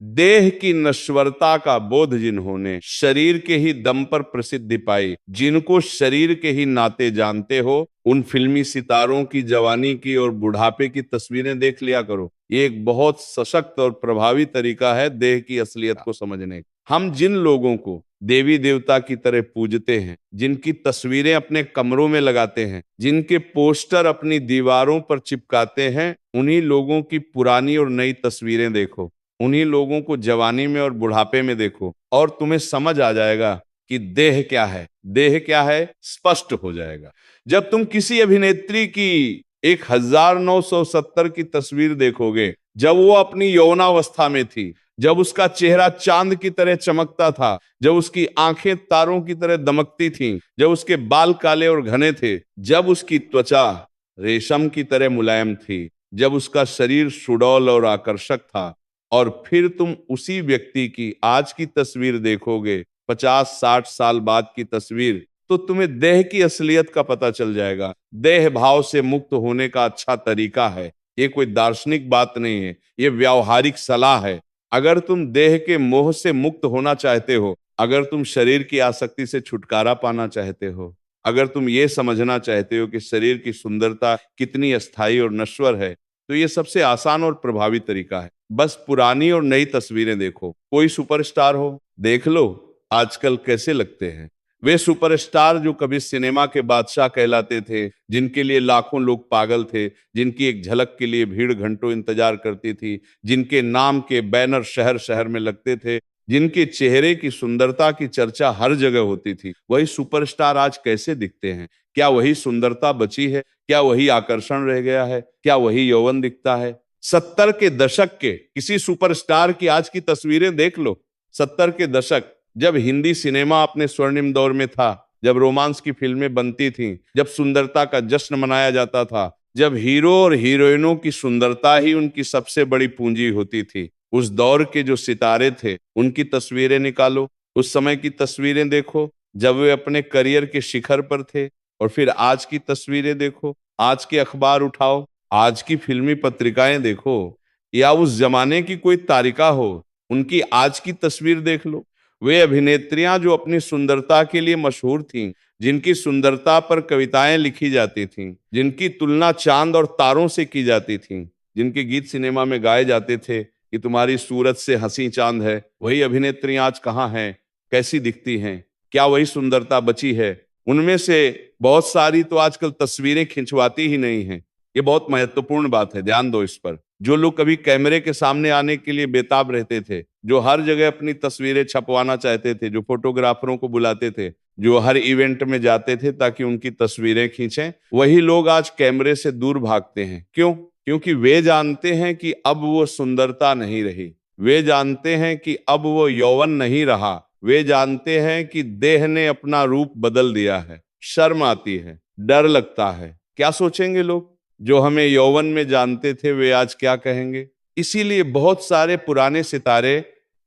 देह की नश्वरता का बोध जिन्होंने शरीर के ही दम पर प्रसिद्धि पाई, जिनको शरीर के ही नाते जानते हो, उन फिल्मी सितारों की जवानी की और बुढ़ापे की तस्वीरें देख लिया करो। ये एक बहुत सशक्त और प्रभावी तरीका है देह की असलियत को समझने का। हम जिन लोगों को देवी देवता की तरह पूजते हैं, जिनकी तस्वीरें अपने कमरों में लगाते हैं, जिनके पोस्टर अपनी दीवारों पर चिपकाते हैं, उन्हीं लोगों की पुरानी और नई तस्वीरें देखो, उन्हीं लोगों को जवानी में और बुढ़ापे में देखो, और तुम्हें समझ आ जाएगा कि देह क्या है, देह क्या है, स्पष्ट हो जाएगा। जब तुम किसी अभिनेत्री की 1970 की तस्वीर देखोगे, जब वो अपनी यौवनावस्था में थी, जब उसका चेहरा चांद की तरह चमकता था, जब उसकी आंखें तारों की तरह दमकती थीं, जब उसके बाल काले और घने थे, जब उसकी त्वचा रेशम की तरह मुलायम थी, जब उसका शरीर सुडौल और आकर्षक था, और फिर तुम उसी व्यक्ति की आज की तस्वीर देखोगे, 50-60 साल बाद की तस्वीर, तो तुम्हें देह की असलियत का पता चल जाएगा। देह भाव से मुक्त होने का अच्छा तरीका है। ये कोई दार्शनिक बात नहीं है, ये व्यावहारिक सलाह है। अगर तुम देह के मोह से मुक्त होना चाहते हो, अगर तुम शरीर की आसक्ति से छुटकारा पाना चाहते हो, अगर तुम ये समझना चाहते हो कि शरीर की सुंदरता कितनी अस्थायी और नश्वर है, तो ये सबसे आसान और प्रभावी तरीका है। बस पुरानी और नई तस्वीरें देखो। कोई सुपरस्टार हो, देख लो आजकल कैसे लगते हैं। वे सुपरस्टार जो कभी सिनेमा के बादशाह कहलाते थे, जिनके लिए लाखों लोग पागल थे, जिनकी एक झलक के लिए भीड़ घंटों इंतजार करती थी, जिनके नाम के बैनर शहर शहर में लगते थे, जिनके चेहरे की सुंदरता की चर्चा हर जगह होती थी, वही सुपरस्टार आज कैसे दिखते हैं? क्या वही सुंदरता बची है? क्या वही आकर्षण रह गया है? क्या वही यौवन दिखता है? 70 के दशक के किसी सुपरस्टार की आज की तस्वीरें देख लो। 70 के दशक, जब हिंदी सिनेमा अपने स्वर्णिम दौर में था, जब रोमांस की फिल्में बनती थीं, जब सुंदरता का जश्न मनाया जाता था, जब हीरो और हीरोइनों की सुंदरता ही उनकी सबसे बड़ी पूंजी होती थी, उस दौर के जो सितारे थे, उनकी तस्वीरें निकालो, उस समय की तस्वीरें देखो, जब वे अपने करियर के शिखर पर थे, और फिर आज की तस्वीरें देखो, आज के अखबार उठाओ, आज की फिल्मी पत्रिकाएं देखो, या उस जमाने की कोई तारिका हो, उनकी आज की तस्वीर देख लो। वे अभिनेत्रियां जो अपनी सुंदरता के लिए मशहूर थीं, जिनकी सुंदरता पर कविताएं लिखी जाती थीं, जिनकी तुलना चांद और तारों से की जाती थीं, जिनके गीत सिनेमा में गाए जाते थे कि तुम्हारी सूरत से हंसी चांद है, वही अभिनेत्रियां आज कहाँ हैं, कैसी दिखती हैं, क्या वही सुंदरता बची है? उनमें से बहुत सारी तो आजकल तस्वीरें खिंचवाती ही नहीं हैं। ये बहुत महत्वपूर्ण बात है, ध्यान दो इस पर। जो लोग कभी कैमरे के सामने आने के लिए बेताब रहते थे, जो हर जगह अपनी तस्वीरें छपवाना चाहते थे, जो फोटोग्राफरों को बुलाते थे, जो हर इवेंट में जाते थे ताकि उनकी तस्वीरें खींचें, वही लोग आज कैमरे से दूर भागते हैं। क्यों? क्योंकि वे जानते हैं कि अब वो सुंदरता नहीं रही, वे जानते हैं कि अब वो यौवन नहीं रहा, वे जानते हैं कि देह ने अपना रूप बदल दिया है। शर्म आती है, डर लगता है, क्या सोचेंगे लोग? जो हमें यौवन में जानते थे वे आज क्या कहेंगे? इसीलिए बहुत सारे पुराने सितारे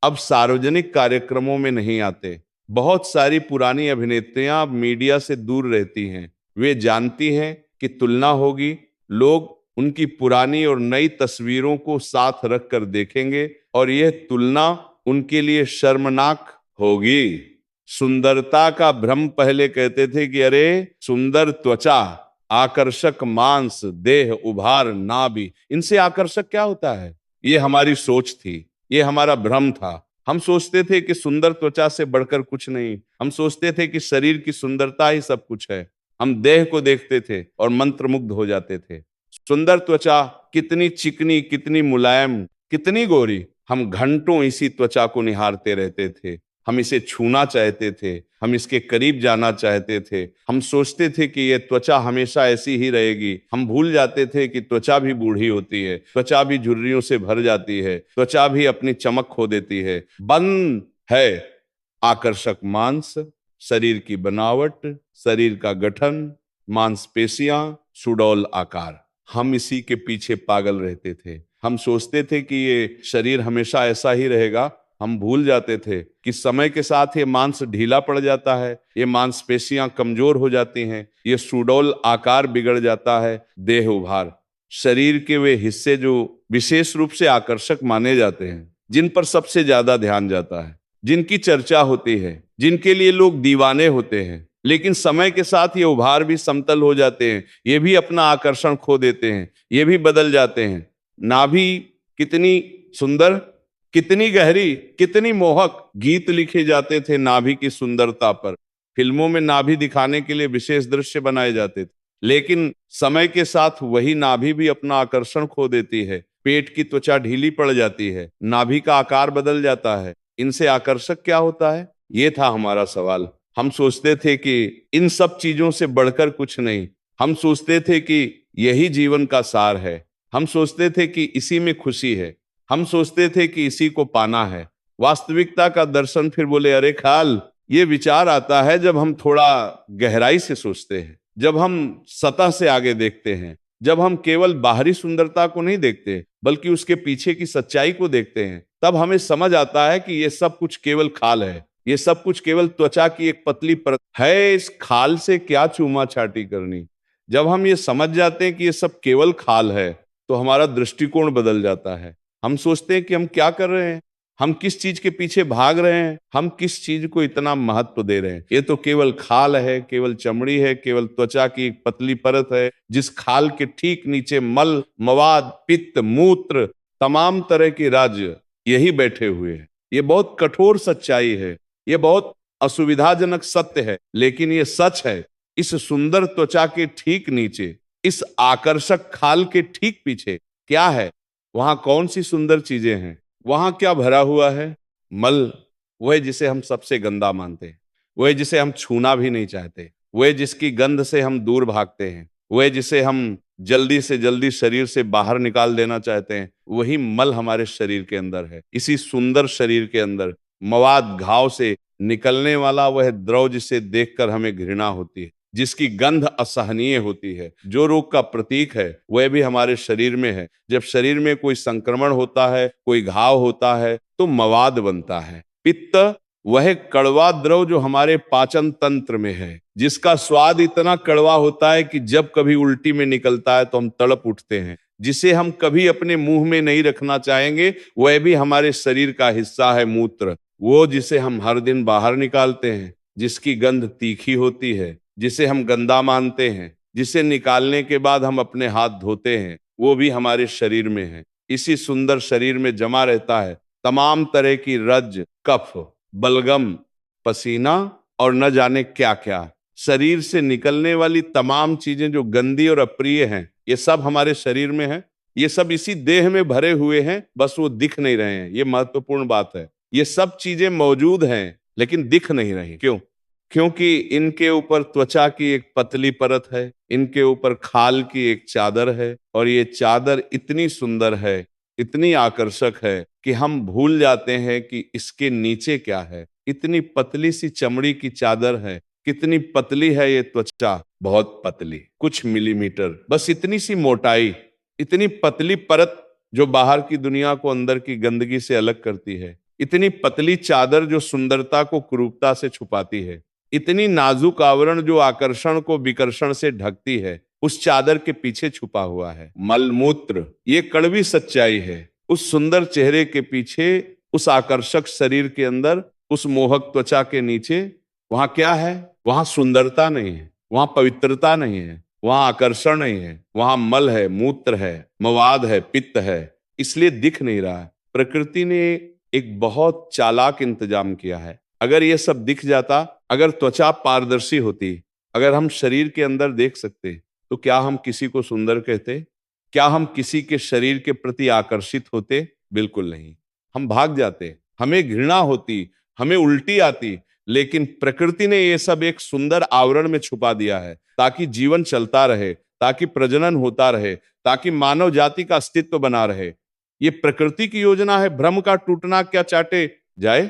अब सार्वजनिक कार्यक्रमों में नहीं आते। बहुत सारी पुरानी अभिनेत्रियां अब मीडिया से दूर रहती हैं। वे जानती हैं कि तुलना होगी, लोग उनकी पुरानी और नई तस्वीरों को साथ रखकर देखेंगे, और यह तुलना उनके लिए शर्मनाक होगी। सुंदरता का भ्रम पहले कहते थे कि अरे सुंदर त्वचा, आकर्षक मांस, देह उभार नाभि, इनसे आकर्षक क्या होता है? ये हमारी सोच थी, ये हमारा भ्रम था। हम सोचते थे कि सुंदर त्वचा से बढ़कर कुछ नहीं, हम सोचते थे कि शरीर की सुंदरता ही सब कुछ है। हम देह को देखते थे और मंत्रमुग्ध हो जाते थे। सुंदर त्वचा कितनी चिकनी, कितनी मुलायम, कितनी गोरी, हम घंटों इसी त्वचा को निहारते रहते थे। हम इसे छूना चाहते थे, हम इसके करीब जाना चाहते थे, हम सोचते थे कि यह त्वचा हमेशा ऐसी ही रहेगी। हम भूल जाते थे कि त्वचा भी बूढ़ी होती है, त्वचा भी झुर्रियों से भर जाती है, त्वचा भी अपनी चमक खो देती है। बंद है आकर्षक मांस, शरीर की बनावट, शरीर का गठन, मांसपेशियां, सुडौल आकार, हम इसी के पीछे पागल रहते थे। हम सोचते थे कि ये शरीर हमेशा ऐसा ही रहेगा। हम भूल जाते थे कि समय के साथ ये मांस ढीला पड़ जाता है, ये मांसपेशियां कमजोर हो जाती हैं, ये सुडौल आकार बिगड़ जाता है, देह उभार, शरीर के वे हिस्से जो विशेष रूप से आकर्षक माने जाते हैं, जिन पर सबसे ज्यादा ध्यान जाता है, जिनकी चर्चा होती है, जिनके लिए लोग दीवाने होते हैं, लेकिन समय के साथ ये उभार भी समतल हो जाते हैं, ये भी अपना आकर्षण खो देते हैं, ये भी बदल जाते हैं। नाभि कितनी सुंदर, कितनी गहरी, कितनी मोहक, गीत लिखे जाते थे नाभि की सुंदरता पर। फिल्मों में नाभि दिखाने के लिए विशेष दृश्य बनाए जाते थे, लेकिन समय के साथ वही नाभि भी अपना आकर्षण खो देती है। पेट की त्वचा ढीली पड़ जाती है, नाभि का आकार बदल जाता है। इनसे आकर्षक क्या होता है? ये था हमारा सवाल। हम सोचते थे कि इन सब चीजों से बढ़कर कुछ नहीं। हम सोचते थे कि यही जीवन का सार है। हम सोचते थे कि इसी में खुशी है। हम सोचते थे कि इसी को पाना है। वास्तविकता का दर्शन फिर बोले, अरे खाल, ये विचार आता है जब हम थोड़ा गहराई से सोचते हैं, जब हम सतह से आगे देखते हैं, जब हम केवल बाहरी सुंदरता को नहीं देखते बल्कि उसके पीछे की सच्चाई को देखते हैं। तब हमें समझ आता है कि ये सब कुछ केवल खाल है, ये सब कुछ केवल त्वचा की एक पतली परत है। इस खाल से क्या चूमा छाटी करनी। जब हम ये समझ जाते हैं कि ये सब केवल खाल है, तो हमारा दृष्टिकोण बदल जाता है। हम सोचते हैं कि हम क्या कर रहे हैं, हम किस चीज के पीछे भाग रहे हैं, हम किस चीज को इतना महत्व दे रहे हैं। ये तो केवल खाल है, केवल चमड़ी है, केवल त्वचा की एक पतली परत है, जिस खाल के ठीक नीचे मल, मवाद, पित्त, मूत्र, तमाम तरह के राज्य यही बैठे हुए हैं। ये बहुत कठोर सच्चाई है, ये बहुत असुविधाजनक सत्य है, लेकिन ये सच है। इस सुंदर त्वचा के ठीक नीचे, इस आकर्षक खाल के ठीक पीछे क्या है? वहां कौन सी सुंदर चीजें हैं? वहां क्या भरा हुआ है? मल। वह जिसे हम सबसे गंदा मानते हैं, वह जिसे हम छूना भी नहीं चाहते, वह जिसकी गंध से हम दूर भागते हैं, वह जिसे हम जल्दी से जल्दी शरीर से बाहर निकाल देना चाहते हैं, वही मल हमारे शरीर के अंदर है। इसी सुंदर शरीर के अंदर मवाद, घाव से निकलने वाला वह द्रव जिसे देखकर हमें घृणा होती है, जिसकी गंध असहनीय होती है, जो रोग का प्रतीक है, वह भी हमारे शरीर में है। जब शरीर में कोई संक्रमण होता है, कोई घाव होता है, तो मवाद बनता है। पित्त, वह कड़वा द्रव जो हमारे पाचन तंत्र में है, जिसका स्वाद इतना कड़वा होता है कि जब कभी उल्टी में निकलता है तो हम तड़प उठते हैं, जिसे हम कभी अपने मुंह में नहीं रखना चाहेंगे, वह भी हमारे शरीर का हिस्सा है। मूत्र, वो जिसे हम हर दिन बाहर निकालते हैं, जिसकी गंध तीखी होती है, जिसे हम गंदा मानते हैं, जिसे निकालने के बाद हम अपने हाथ धोते हैं, वो भी हमारे शरीर में है। इसी सुंदर शरीर में जमा रहता है तमाम तरह की रज, कफ, बलगम, पसीना और न जाने क्या क्या। शरीर से निकलने वाली तमाम चीजें जो गंदी और अप्रिय हैं, ये सब हमारे शरीर में है। ये सब इसी देह में भरे हुए हैं, बस वो दिख नहीं रहे हैं। ये महत्वपूर्ण बात है। ये सब चीजें मौजूद हैं लेकिन दिख नहीं रही। क्यों? क्योंकि इनके ऊपर त्वचा की एक पतली परत है, इनके ऊपर खाल की एक चादर है, और ये चादर इतनी सुंदर है, इतनी आकर्षक है कि हम भूल जाते हैं कि इसके नीचे क्या है। इतनी पतली सी चमड़ी की चादर है। कितनी पतली है ये त्वचा? बहुत पतली, कुछ मिलीमीटर, बस इतनी सी मोटाई, इतनी पतली परत जो बाहर की दुनिया को अंदर की गंदगी से अलग करती है। इतनी पतली चादर जो सुंदरता को कुरूपता से छुपाती है। इतनी नाजुक आवरण जो आकर्षण को विकर्षण से ढकती है, उस चादर के पीछे छुपा हुआ है मलमूत्र। ये कड़वी सच्चाई है। उस सुंदर चेहरे के पीछे, उस आकर्षक शरीर के अंदर, उस मोहक त्वचा के नीचे वहां क्या है? वहां सुंदरता नहीं है, वहां पवित्रता नहीं है, वहां आकर्षण नहीं है। वहां मल है, मूत्र है, मवाद है, पित्त है। इसलिए दिख नहीं रहा है। प्रकृति ने एक बहुत चालाक इंतजाम किया है। अगर ये सब दिख जाता, अगर त्वचा पारदर्शी होती, अगर हम शरीर के अंदर देख सकते, तो क्या हम किसी को सुंदर कहते? क्या हम किसी के शरीर के प्रति आकर्षित होते? बिल्कुल नहीं। हम भाग जाते, हमें घृणा होती, हमें उल्टी आती। लेकिन प्रकृति ने ये सब एक सुंदर आवरण में छुपा दिया है, ताकि जीवन चलता रहे, ताकि प्रजनन होता रहे, ताकि मानव जाति का अस्तित्व बना रहे। ये प्रकृति की योजना है। भ्रम का टूटना क्या चाटे जाए।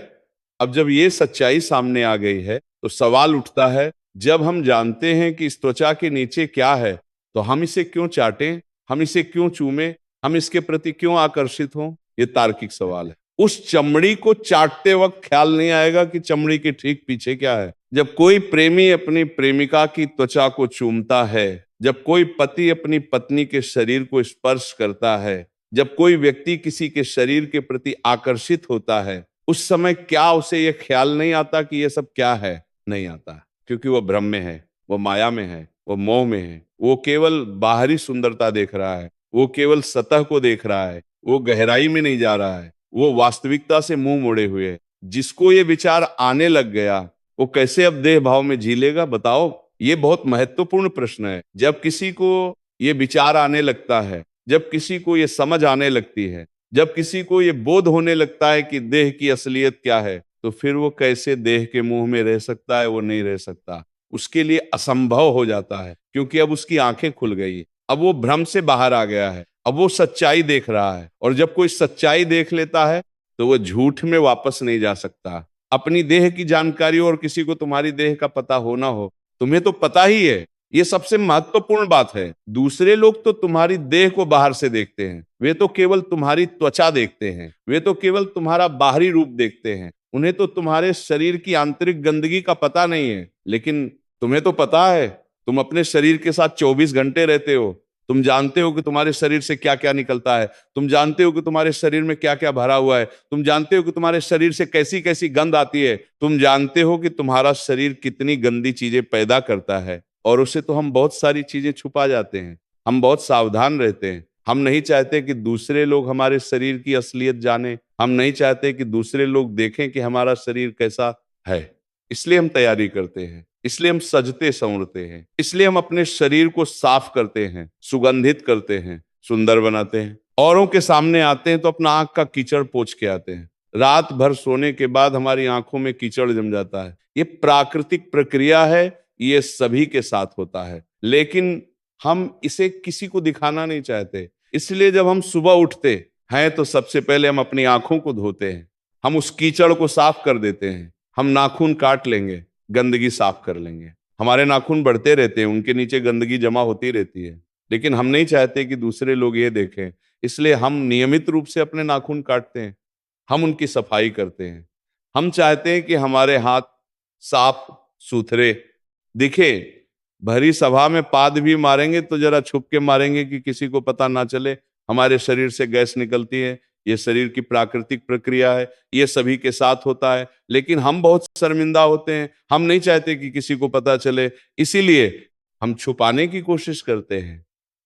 अब जब ये सच्चाई सामने आ गई है, तो सवाल उठता है, जब हम जानते हैं कि इस त्वचा के नीचे क्या है, तो हम इसे क्यों चाटें? हम इसे क्यों चूमें? हम इसके प्रति क्यों आकर्षित हों? ये तार्किक सवाल है। उस चमड़ी को चाटते वक्त ख्याल नहीं आएगा कि चमड़ी के ठीक पीछे क्या है। जब कोई प्रेमी अपनी प्रेमिका की त्वचा को चूमता है, जब कोई पति अपनी पत्नी के शरीर को स्पर्श करता है, जब कोई व्यक्ति किसी के शरीर के प्रति आकर्षित होता है, उस समय क्या उसे ये ख्याल नहीं आता कि ये सब क्या है? नहीं आता, क्योंकि वो भ्रम में है, वो माया में है, वो मोह में है। वो केवल बाहरी सुंदरता देख रहा है, वो केवल सतह को देख रहा है, वो गहराई में नहीं जा रहा है, वो वास्तविकता से मुंह मोड़े हुए है। जिसको ये विचार आने लग गया, वो कैसे अब देह भाव में जी लेगा? बताओ। ये बहुत महत्वपूर्ण प्रश्न है। जब किसी को ये विचार आने लगता है, जब किसी को ये समझ आने लगती है, जब किसी को ये बोध होने लगता है कि देह की असलियत क्या है, तो फिर वो कैसे देह के मुंह में रह सकता है? वो नहीं रह सकता। उसके लिए असंभव हो जाता है, क्योंकि अब उसकी आंखें खुल गई, अब वो भ्रम से बाहर आ गया है, अब वो सच्चाई देख रहा है। और जब कोई सच्चाई देख लेता है तो वो झूठ में वापस नहीं जा सकता। अपनी देह की जानकारी, और किसी को तुम्हारी देह का पता हो ना हो, तुम्हें तो पता ही है। ये सबसे महत्वपूर्ण बात है। दूसरे लोग तो तुम्हारी देह को बाहर से देखते हैं, वे तो केवल तुम्हारी त्वचा देखते हैं, वे तो केवल तुम्हारा बाहरी रूप देखते हैं। उन्हें तो तुम्हारे शरीर की आंतरिक गंदगी का पता नहीं है। लेकिन तुम्हें तो पता है। तुम अपने शरीर के साथ 24 घंटे रहते हो। तुम जानते हो कि तुम्हारे शरीर से क्या क्या निकलता है। तुम जानते हो कि तुम्हारे शरीर में क्या क्या भरा हुआ है। तुम जानते हो कि तुम्हारे शरीर से कैसी कैसी गंध आती है। तुम जानते हो कि तुम्हारा शरीर कितनी गंदी चीजें पैदा करता है। और उससे तो हम बहुत सारी चीजें छुपा जाते हैं। हम बहुत सावधान रहते हैं। हम नहीं चाहते कि दूसरे लोग हमारे शरीर की असलियत जाने। हम नहीं चाहते कि दूसरे लोग देखें कि हमारा शरीर कैसा है। इसलिए हम तैयारी करते हैं, इसलिए हम सजते संवरते हैं, इसलिए हम अपने शरीर को साफ करते हैं, सुगंधित करते हैं, सुंदर बनाते हैं। औरों के सामने आते हैं तो अपना आंख का कीचड़ पोंछ के आते हैं। रात भर सोने के बाद हमारी आंखों में कीचड़ जम जाता है। ये प्राकृतिक प्रक्रिया है, ये सभी के साथ होता है। लेकिन हम इसे किसी को दिखाना नहीं चाहते। इसलिए जब हम सुबह उठते हैं तो सबसे पहले हम अपनी आंखों को धोते हैं। हम उस कीचड़ को साफ कर देते हैं। हम नाखून काट लेंगे, गंदगी साफ कर लेंगे। हमारे नाखून बढ़ते रहते हैं, उनके नीचे गंदगी जमा होती रहती है। लेकिन हम नहीं चाहते कि दूसरे लोग ये देखें, इसलिए हम नियमित रूप से अपने नाखून काटते हैं। हम उनकी सफाई करते हैं। हम चाहते हैं कि हमारे हाथ साफ सुथरे दिखे। भरी सभा में पाद भी मारेंगे तो जरा छुप के मारेंगे कि किसी को पता ना चले। हमारे शरीर से गैस निकलती है, ये शरीर की प्राकृतिक प्रक्रिया है, ये सभी के साथ होता है। लेकिन हम बहुत शर्मिंदा होते हैं, हम नहीं चाहते कि किसी को पता चले, इसीलिए हम छुपाने की कोशिश करते हैं,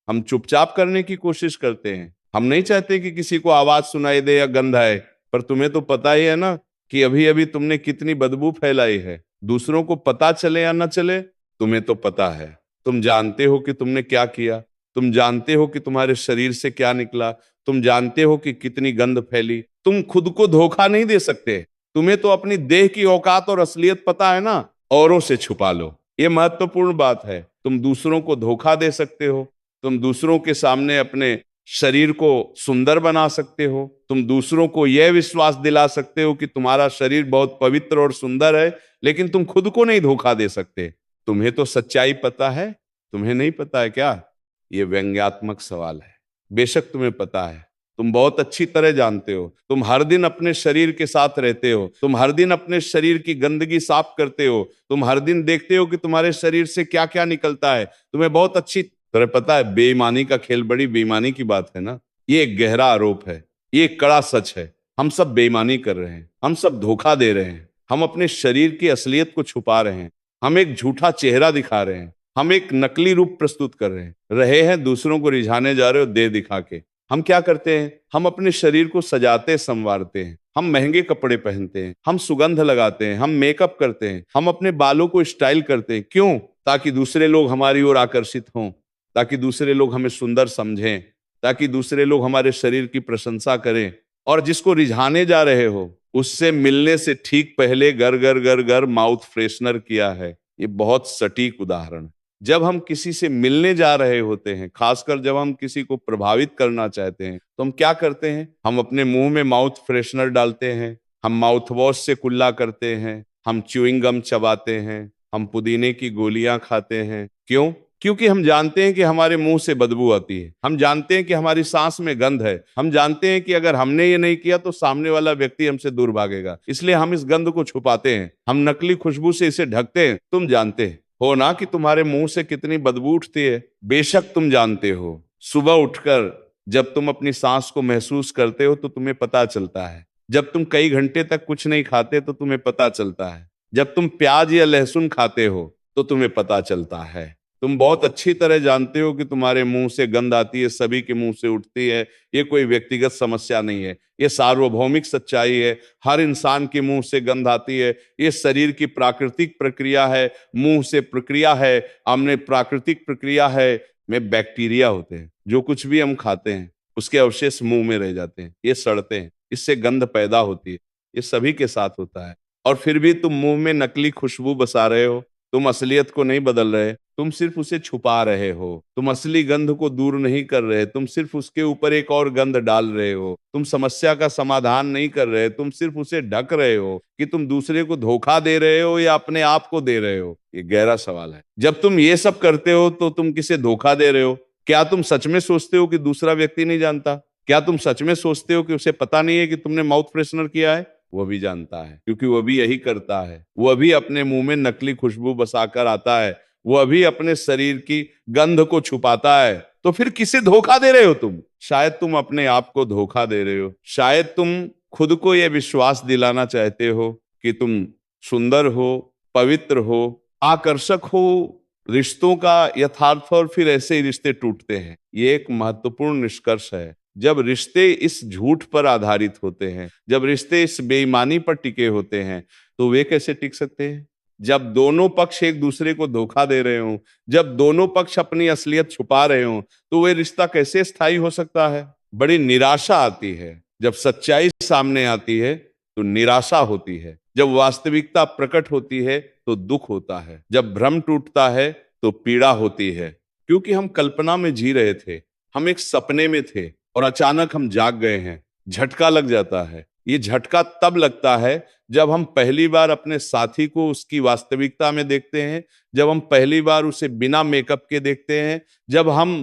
हम चुपचाप करने की कोशिश करते हैं। हम नहीं चाहते कि किसी को आवाज सुनाई दे या गंध आए। पर तुम्हें तो पता ही है ना कि अभी अभी तुमने कितनी बदबू फैलाई है। दूसरों को पता चले या ना चले, तुम्हें तो पता है। तुम जानते हो कि तुमने क्या किया, तुम जानते हो कि तुम्हारे शरीर से क्या निकला, तुम जानते हो कि कितनी गंध फैली। तुम खुद को धोखा नहीं दे सकते। तुम्हें तो अपनी देह की औकात और असलियत पता है ना। औरों से छुपा लो, ये महत्वपूर्ण बात है। तुम दूसरों को धोखा दे सकते हो, तुम दूसरों के सामने अपने शरीर को सुंदर बना सकते हो, तुम दूसरों को यह विश्वास दिला सकते हो कि तुम्हारा शरीर बहुत पवित्र और सुंदर है, लेकिन तुम खुद को नहीं धोखा दे सकते। तुम्हें तो सच्चाई पता है, तुम्हें नहीं पता है क्या? ये व्यंग्यात्मक सवाल है। बेशक तुम्हें पता है, तुम बहुत अच्छी तरह जानते हो। तुम हर दिन अपने शरीर के साथ रहते हो, तुम हर दिन अपने शरीर की गंदगी साफ करते हो, तुम हर दिन देखते हो कि तुम्हारे शरीर से क्या क्या निकलता है। तुम्हें बहुत अच्छी तरह पता है। बेईमानी का खेल बड़ी बेईमानी की बात है ना। ये एक गहरा आरोप है, ये एक कड़ा सच है। हम सब बेईमानी कर रहे हैं, हम सब धोखा दे रहे हैं, हम अपने शरीर की असलियत को छुपा रहे हैं, हम एक झूठा चेहरा दिखा रहे हैं, हम एक नकली रूप प्रस्तुत कर रहे हैं दूसरों को रिझाने जा रहे हो दे दिखा के। हम क्या करते हैं? हम अपने शरीर को सजाते संवारते हैं, हम महंगे कपड़े पहनते हैं, हम सुगंध लगाते हैं, हम मेकअप करते हैं, हम अपने बालों को स्टाइल करते हैं। क्यों? ताकि दूसरे लोग हमारी ओर आकर्षित हों, ताकि दूसरे लोग हमें सुंदर समझें, ताकि दूसरे लोग हमारे शरीर की प्रशंसा करें। और जिसको रिझाने जा रहे हो, उससे मिलने से ठीक पहले गर गर गर गर माउथ फ्रेशनर किया है। ये बहुत सटीक उदाहरण है। जब हम किसी से मिलने जा रहे होते हैं, खासकर जब हम किसी को प्रभावित करना चाहते हैं, तो हम क्या करते हैं? हम अपने मुंह में माउथ फ्रेशनर डालते हैं, हम माउथ वॉश से कुल्ला करते हैं, हम च्युइंग गम चबाते हैं, हम पुदीने की गोलियां खाते हैं। क्यों? क्योंकि हम जानते हैं कि हमारे मुंह से बदबू आती है, हम जानते हैं कि हमारी सांस में गंध है, हम जानते हैं कि अगर हमने ये नहीं किया तो सामने वाला व्यक्ति हमसे दूर भागेगा। इसलिए हम इस गंध को छुपाते हैं, हम नकली खुशबू से इसे ढकते हैं। तुम जानते हो ना कि तुम्हारे मुंह से कितनी बदबू उठती है? बेशक तुम जानते हो। सुबह उठकर जब तुम अपनी सांस को महसूस करते हो तो तुम्हें पता चलता है। जब तुम कई घंटे तक कुछ नहीं खाते तो तुम्हें पता चलता है। जब तुम प्याज या लहसुन खाते हो तो तुम्हें पता चलता है। तुम बहुत अच्छी तरह जानते हो कि तुम्हारे मुंह से गंध आती है, सभी के मुंह से उठती है। ये कोई व्यक्तिगत समस्या नहीं है, ये सार्वभौमिक सच्चाई है। हर इंसान के मुंह से गंध आती है। ये शरीर की प्राकृतिक प्रक्रिया है। मुंह से प्रक्रिया है, हमने प्राकृतिक प्रक्रिया है। में बैक्टीरिया होते हैं, जो कुछ भी हम खाते हैं उसके अवशेष मुंह में रह जाते हैं, ये सड़ते हैं, इससे गंध पैदा होती है। ये सभी के साथ होता है। और फिर भी तुम मुंह में नकली खुशबू बसा रहे हो। तुम असलियत को नहीं बदल रहे, तुम सिर्फ उसे छुपा रहे हो। तुम असली गंध को दूर नहीं कर रहे, तुम सिर्फ उसके ऊपर एक और गंध डाल रहे हो। तुम समस्या का समाधान नहीं कर रहे, तुम सिर्फ उसे ढक रहे हो। कि तुम दूसरे को धोखा दे रहे हो या अपने आप को दे रहे हो, ये गहरा सवाल है। जब तुम ये सब करते हो तो तुम किसे धोखा दे रहे हो? क्या तुम सच में सोचते हो कि दूसरा व्यक्ति नहीं जानता? क्या तुम सच में सोचते हो कि उसे पता नहीं है कि तुमने माउथ फ्रेशनर किया है? वो भी जानता है, क्योंकि वो भी यही करता है। वो भी अपने मुंह में नकली खुशबू बसाकर आता है। वो भी अपने शरीर की गंध को छुपाता है। तो फिर किसे धोखा दे रहे हो तुम? शायद तुम अपने आप को धोखा दे रहे हो। शायद तुम खुद को यह विश्वास दिलाना चाहते हो कि तुम सुंदर हो, पवित्र हो, आकर्षक हो। रिश्तों का यथार्थ, और फिर ऐसे ही रिश्ते टूटते हैं। ये एक महत्वपूर्ण निष्कर्ष है। जब रिश्ते इस झूठ पर आधारित होते हैं, जब रिश्ते इस बेईमानी पर टिके होते हैं, तो वे कैसे टिक सकते हैं? जब दोनों पक्ष एक दूसरे को धोखा दे रहे हों, जब दोनों पक्ष अपनी असलियत छुपा रहे हों, तो वे रिश्ता कैसे स्थायी हो सकता है? बड़ी निराशा आती है। जब सच्चाई सामने आती है तो निराशा होती है। जब वास्तविकता प्रकट होती है तो दुख होता है। जब भ्रम टूटता है तो पीड़ा होती है। क्योंकि हम कल्पना में जी रहे थे, हम एक सपने में थे, और अचानक हम जाग गए हैं। झटका लग जाता है। ये झटका तब लगता है जब हम पहली बार अपने साथी को उसकी वास्तविकता में देखते हैं, जब हम पहली बार उसे बिना मेकअप के देखते हैं, जब हम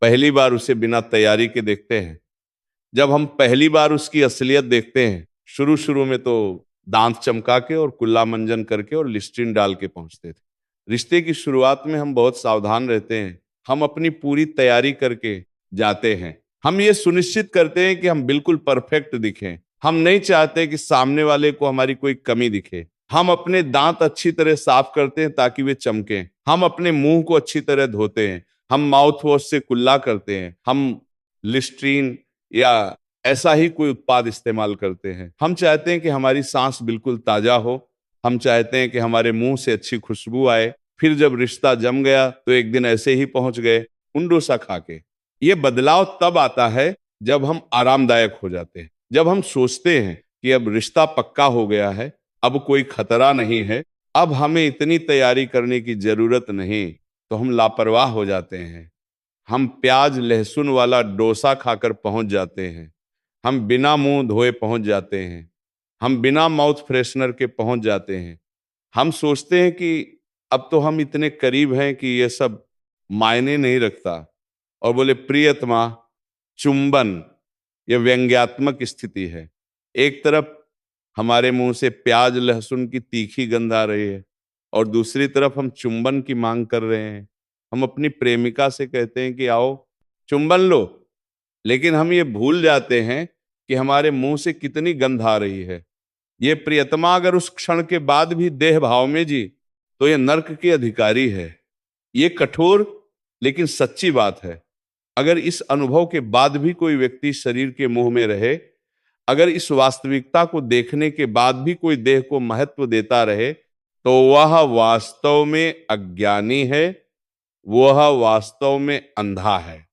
पहली बार उसे बिना तैयारी के देखते हैं, जब हम पहली बार उसकी असलियत देखते हैं। शुरू शुरू में तो दांत चमका के और कुल्ला मंजन करके और लिस्ट्रीन डाल के पहुंचते थे। रिश्ते की शुरुआत में हम बहुत सावधान रहते हैं। हम अपनी पूरी तैयारी करके जाते हैं। हम ये सुनिश्चित करते हैं कि हम बिल्कुल परफेक्ट दिखें। हम नहीं चाहते कि सामने वाले को हमारी कोई कमी दिखे। हम अपने दांत अच्छी तरह साफ करते हैं ताकि वे चमकें। हम अपने मुंह को अच्छी तरह धोते हैं। हम माउथ वॉश से कुल्ला करते हैं। हम लिस्ट्रीन या ऐसा ही कोई उत्पाद इस्तेमाल करते हैं। हम चाहते हैं कि हमारी सांस बिल्कुल ताजा हो। हम चाहते हैं कि हमारे मुंह से अच्छी खुशबू आए। फिर जब रिश्ता जम गया तो एक दिन ऐसे ही पहुंच गए, उंडो सा खा के। ये बदलाव तब आता है जब हम आरामदायक हो जाते हैं, जब हम सोचते हैं कि अब रिश्ता पक्का हो गया है, अब कोई खतरा नहीं है, अब हमें इतनी तैयारी करने की जरूरत नहीं, तो हम लापरवाह हो जाते हैं। हम प्याज लहसुन वाला डोसा खाकर पहुंच जाते हैं। हम बिना मुंह धोए पहुंच जाते हैं। हम बिना माउथ फ्रेशनर के पहुंच जाते हैं। हम सोचते हैं कि अब तो हम इतने करीब हैं कि ये सब मायने नहीं रखता। और बोले प्रियतमा, चुंबन, ये व्यंग्यात्मक स्थिति है। एक तरफ हमारे मुंह से प्याज लहसुन की तीखी गंध आ रही है, और दूसरी तरफ हम चुंबन की मांग कर रहे हैं। हम अपनी प्रेमिका से कहते हैं कि आओ चुंबन लो, लेकिन हम ये भूल जाते हैं कि हमारे मुंह से कितनी गंध आ रही है। ये प्रियतमा अगर उस क्षण के बाद भी देह भाव में जी, तो ये नर्क की अधिकारी है। ये कठोर लेकिन सच्ची बात है। अगर इस अनुभव के बाद भी कोई व्यक्ति शरीर के मुंह में रहे, अगर इस वास्तविकता को देखने के बाद भी कोई देह को महत्व देता रहे, तो वह वास्तव में अज्ञानी है, वह वास्तव में अंधा है।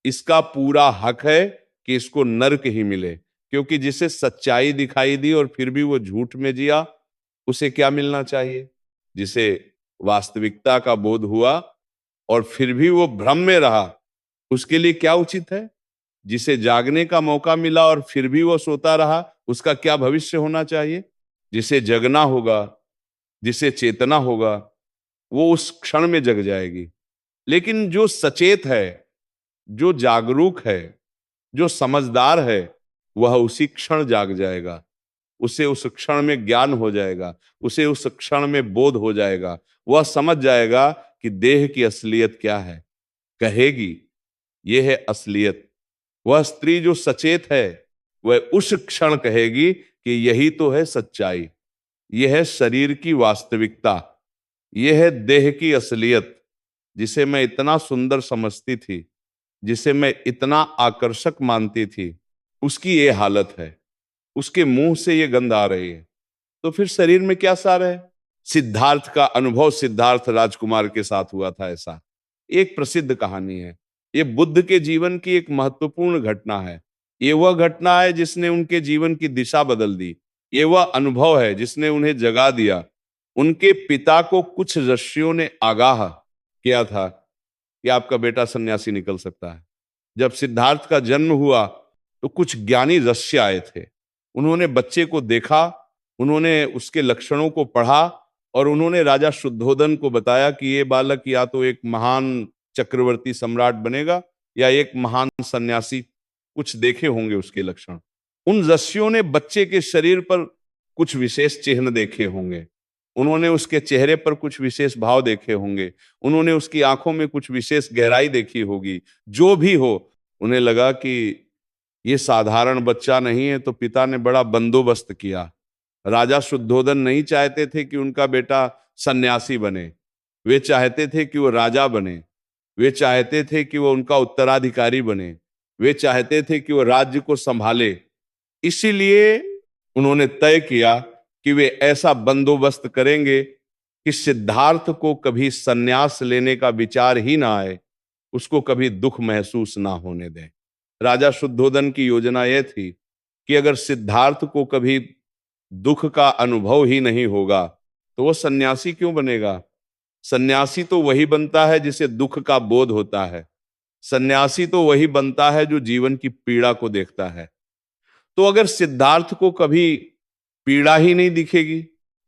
इसका पूरा हक है कि इसको नर्क ही मिले, क्योंकि जिसे सच्चाई दिखाई दी और फिर भी वो झूठ में जिया, उसे क्या मिलना चाहिए? जिसे वास्तविकता का बोध हुआ और फिर भी वो भ्रम में रहा, उसके लिए क्या उचित है? जिसे जागने का मौका मिला और फिर भी वो सोता रहा, उसका क्या भविष्य होना चाहिए? जिसे जगना होगा, जिसे चेतना होगा, वो उस क्षण में जग जाएगी। लेकिन जो सचेत है, जो जागरूक है, जो समझदार है, वह उसी क्षण जाग जाएगा। उसे उस क्षण में ज्ञान हो जाएगा, उसे उस क्षण में बोध हो जाएगा। वह समझ जाएगा कि देह की असलियत क्या है। कहेगी, यह है असलियत, वह स्त्री जो सचेत है वह उस क्षण कहेगी कि यही तो है सच्चाई, यह है शरीर की वास्तविकता, यह है देह की असलियत, जिसे मैं इतना सुंदर समझती थी, जिसे मैं इतना आकर्षक मानती थी, उसकी ये हालत है, उसके मुंह से ये गंध आ रही है। तो फिर शरीर में क्या सार है? सिद्धार्थ का अनुभव सिद्धार्थ राजकुमार के साथ हुआ था ऐसा। एक प्रसिद्ध कहानी है। ये बुद्ध के जीवन की एक महत्वपूर्ण घटना है। ये वह घटना है जिसने उनके जीवन की दिशा बदल दी। ये वह अनुभव है जिसने उन्हें जगा दिया। उनके पिता को कुछ ऋषियों ने आगाह किया था कि आपका बेटा सन्यासी निकल सकता है। जब सिद्धार्थ का जन्म हुआ तो कुछ ज्ञानी ऋषि आए थे। उन्होंने बच्चे को देखा, उन्होंने उसके लक्षणों को पढ़ा और उन्होंने राजा शुद्धोधन को बताया कि ये बालक या तो एक महान चक्रवर्ती सम्राट बनेगा या एक महान सन्यासी। कुछ देखे होंगे उसके लक्षण। उन ऋषियों ने बच्चे के शरीर पर कुछ विशेष चिन्ह देखे होंगे, उन्होंने उसके चेहरे पर कुछ विशेष भाव देखे होंगे, उन्होंने उसकी आंखों में कुछ विशेष गहराई देखी होगी। जो भी हो, उन्हें लगा कि ये साधारण बच्चा नहीं है। तो पिता ने बड़ा बंदोबस्त किया। राजा शुद्धोधन नहीं चाहते थे कि उनका बेटा सन्यासी बने, वे चाहते थे कि वो राजा बने, वे चाहते थे कि वो उनका उत्तराधिकारी बने, वे चाहते थे कि वो राज्य को संभाले। इसीलिए उन्होंने तय किया कि वे ऐसा बंदोबस्त करेंगे कि सिद्धार्थ को कभी सन्यास लेने का विचार ही ना आए, उसको कभी दुख महसूस ना होने दें। राजा शुद्धोधन की योजना यह थी कि अगर सिद्धार्थ को कभी दुख का अनुभव ही नहीं होगा तो वो सन्यासी क्यों बनेगा? सन्यासी तो वही बनता है जिसे दुख का बोध होता है। सन्यासी तो वही बनता है जो जीवन की पीड़ा को देखता है। तो अगर सिद्धार्थ को कभी पीड़ा ही नहीं दिखेगी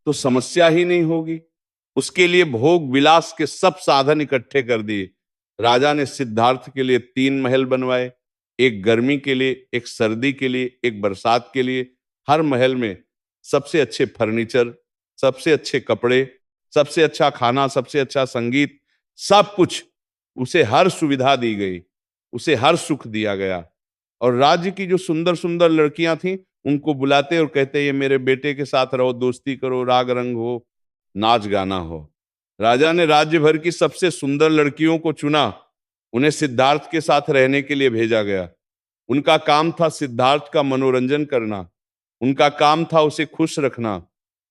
तो समस्या ही नहीं होगी। उसके लिए भोग विलास के सब साधन इकट्ठे कर दिए। राजा ने सिद्धार्थ के लिए 3 महल बनवाए, एक गर्मी के लिए, एक सर्दी के लिए, एक बरसात के लिए। हर महल में सबसे अच्छे फर्नीचर, सबसे अच्छे कपड़े, सबसे अच्छा खाना, सबसे अच्छा संगीत, सब कुछ। उसे हर सुविधा दी गई, उसे हर सुख दिया गया। और राज्य की जो सुंदर सुंदर लड़कियां थीं उनको बुलाते और कहते ये मेरे बेटे के साथ रहो, दोस्ती करो, राग रंग हो, नाच गाना हो। राजा ने राज्य भर की सबसे सुंदर लड़कियों को चुना, उन्हें सिद्धार्थ के साथ रहने के लिए भेजा गया। उनका काम था सिद्धार्थ का मनोरंजन करना, उनका काम था उसे खुश रखना,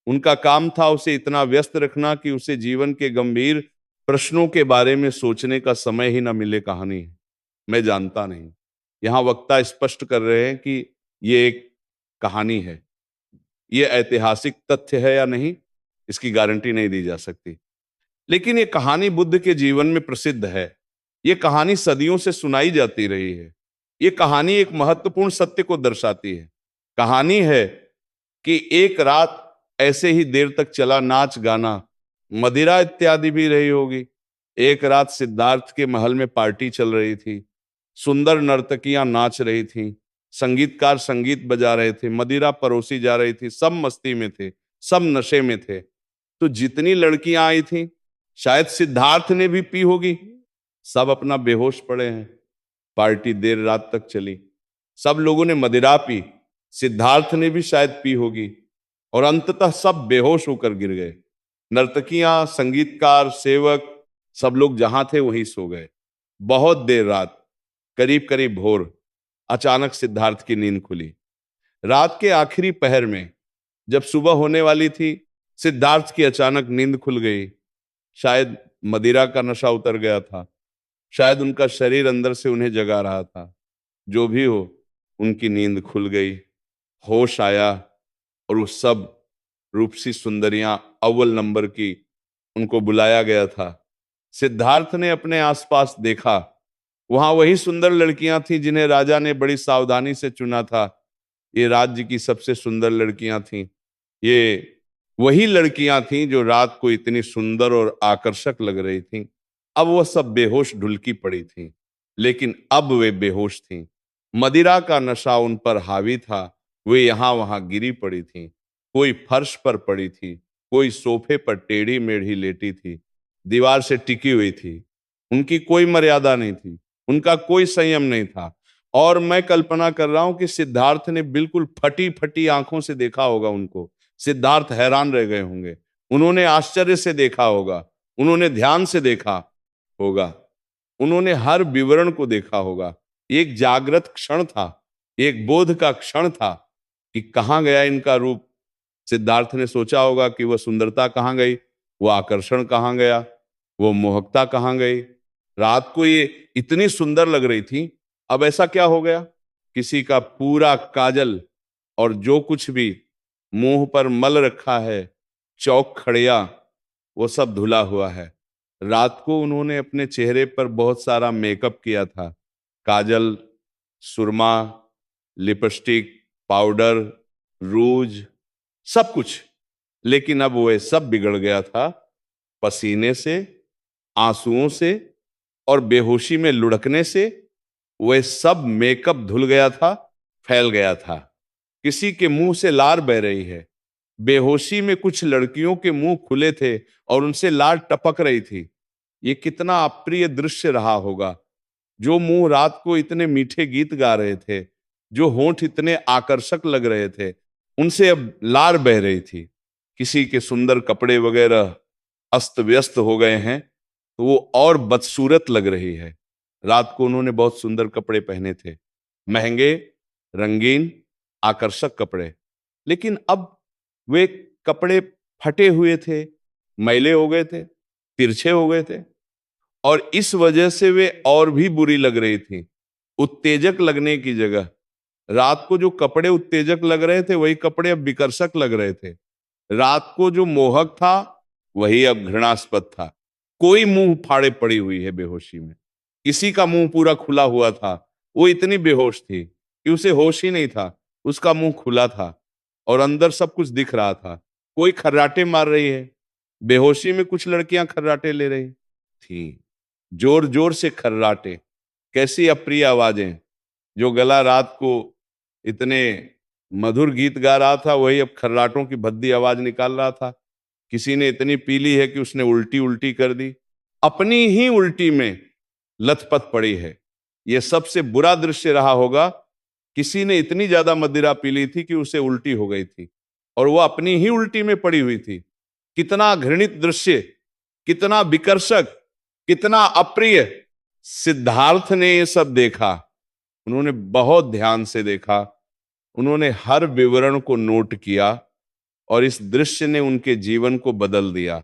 उनका काम था उसे इतना व्यस्त रखना कि उसे जीवन के गंभीर प्रश्नों के बारे में सोचने का समय ही ना मिले। कहानी है, मैं जानता नहीं। यहां वक्ता स्पष्ट कर रहे हैं कि ये एक कहानी है, ये ऐतिहासिक तथ्य है या नहीं, इसकी गारंटी नहीं दी जा सकती। लेकिन ये कहानी बुद्ध के जीवन में प्रसिद्ध है। ये कहानी सदियों से सुनाई जाती रही है। ये कहानी एक महत्वपूर्ण सत्य को दर्शाती है। कहानी है कि एक रात ऐसे ही देर तक चला नाच गाना, मदिरा इत्यादि भी रही होगी। एक रात सिद्धार्थ के महल में पार्टी चल रही थी, सुंदर नर्तकियां नाच रही थीं, संगीतकार संगीत बजा रहे थे, मदिरा परोसी जा रही थी, सब मस्ती में थे, सब नशे में थे। तो जितनी लड़कियां आई थीं, शायद सिद्धार्थ ने भी पी होगी। सब अपना बेहोश पड़े हैं। पार्टी देर रात तक चली, सब लोगों ने मदिरा पी, सिद्धार्थ ने भी शायद पी होगी और अंततः सब बेहोश होकर गिर गए। नर्तकियां, संगीतकार, सेवक, सब लोग जहां थे वहीं सो गए। बहुत देर रात, करीब करीब भोर, अचानक सिद्धार्थ की नींद खुली। रात के आखिरी पहर में जब सुबह होने वाली थी, सिद्धार्थ की अचानक नींद खुल गई। शायद मदिरा का नशा उतर गया था, शायद उनका शरीर अंदर से उन्हें जगा रहा था। जो भी हो, उनकी नींद खुल गई, होश आया और वो सब रूपसी सुंदरियां अव्वल नंबर की, उनको बुलाया गया था। सिद्धार्थ ने अपने आसपास देखा, वहां वही सुंदर लड़कियां थीं जिन्हें राजा ने बड़ी सावधानी से चुना था। ये राज्य की सबसे सुंदर लड़कियां थीं। ये वही लड़कियां थीं जो रात को इतनी सुंदर और आकर्षक लग रही थीं। अब वह सब बेहोश ढुलकी पड़ी थीं, लेकिन अब वे बेहोश थीं। मदिरा का नशा उन पर हावी था। वे यहां वहां गिरी पड़ी थीं, कोई फर्श पर पड़ी थी, कोई सोफे पर टेढ़ी मेढ़ी लेटी थी, दीवार से टिकी हुई थी। उनकी कोई मर्यादा नहीं थी, उनका कोई संयम नहीं था। और मैं कल्पना कर रहा हूं कि सिद्धार्थ ने बिल्कुल फटी फटी आंखों से देखा होगा उनको। सिद्धार्थ हैरान रह गए होंगे, उन्होंने आश्चर्य से देखा होगा, उन्होंने ध्यान से देखा होगा, उन्होंने हर विवरण को देखा होगा। एक जागृत क्षण था, एक बोध का क्षण था कि कहाँ गया इनका रूप। सिद्धार्थ ने सोचा होगा कि वह सुंदरता कहाँ गई, वो आकर्षण कहाँ गया, वो मोहकता कहाँ गई। रात को ये इतनी सुंदर लग रही थी, अब ऐसा क्या हो गया? किसी का पूरा काजल और जो कुछ भी मुंह पर मल रखा है, चौक खड़िया, वो सब धुला हुआ है। रात को उन्होंने अपने चेहरे पर बहुत सारा मेकअप किया था, काजल, सुरमा, लिपस्टिक, पाउडर, रूज, सब कुछ। लेकिन अब वह सब बिगड़ गया था पसीने से, आंसुओं से और बेहोशी में लुढ़कने से। वह सब मेकअप धुल गया था, फैल गया था। किसी के मुंह से लार बह रही है। बेहोशी में कुछ लड़कियों के मुंह खुले थे और उनसे लार टपक रही थी। ये कितना अप्रिय दृश्य रहा होगा। जो मुंह रात को इतने मीठे गीत गा रहे थे, जो होंठ इतने आकर्षक लग रहे थे, उनसे अब लार बह रही थी। किसी के सुंदर कपड़े वगैरह अस्त व्यस्त हो गए हैं तो वो और बदसूरत लग रही है। रात को उन्होंने बहुत सुंदर कपड़े पहने थे, महंगे, रंगीन, आकर्षक कपड़े। लेकिन अब वे कपड़े फटे हुए थे, मैले हो गए थे, तिरछे हो गए थे और इस वजह से वे और भी बुरी लग रही थी। उत्तेजक लगने की जगह रात को जो कपड़े उत्तेजक लग रहे थे, वही कपड़े अब विकर्षक लग रहे थे। रात को जो मोहक था, वही अब घृणास्पद था। कोई मुंह फाड़े पड़ी हुई है बेहोशी में, किसी का मुंह पूरा खुला हुआ था। वो इतनी बेहोश थी कि उसे होश ही नहीं था, उसका मुंह खुला था और अंदर सब कुछ दिख रहा था। कोई खर्राटे मार रही है, बेहोशी में कुछ लड़कियां खर्राटे ले रही थी, जोर जोर से खर्राटे। कैसी अप्रिय आवाजें। जो गला रात को इतने मधुर गीत गा रहा था, वही अब खर्राटों की भद्दी आवाज निकाल रहा था। किसी ने इतनी पी ली है कि उसने उल्टी उल्टी कर दी, अपनी ही उल्टी में लथपथ पड़ी है। यह सबसे बुरा दृश्य रहा होगा। किसी ने इतनी ज्यादा मदिरा पी ली थी कि उसे उल्टी हो गई थी और वह अपनी ही उल्टी में पड़ी हुई थी। कितना घृणित दृश्य, कितना विकर्षक, कितना अप्रिय। सिद्धार्थ ने यह सब देखा, उन्होंने बहुत ध्यान से देखा, उन्होंने हर विवरण को नोट किया और इस दृश्य ने उनके जीवन को बदल दिया।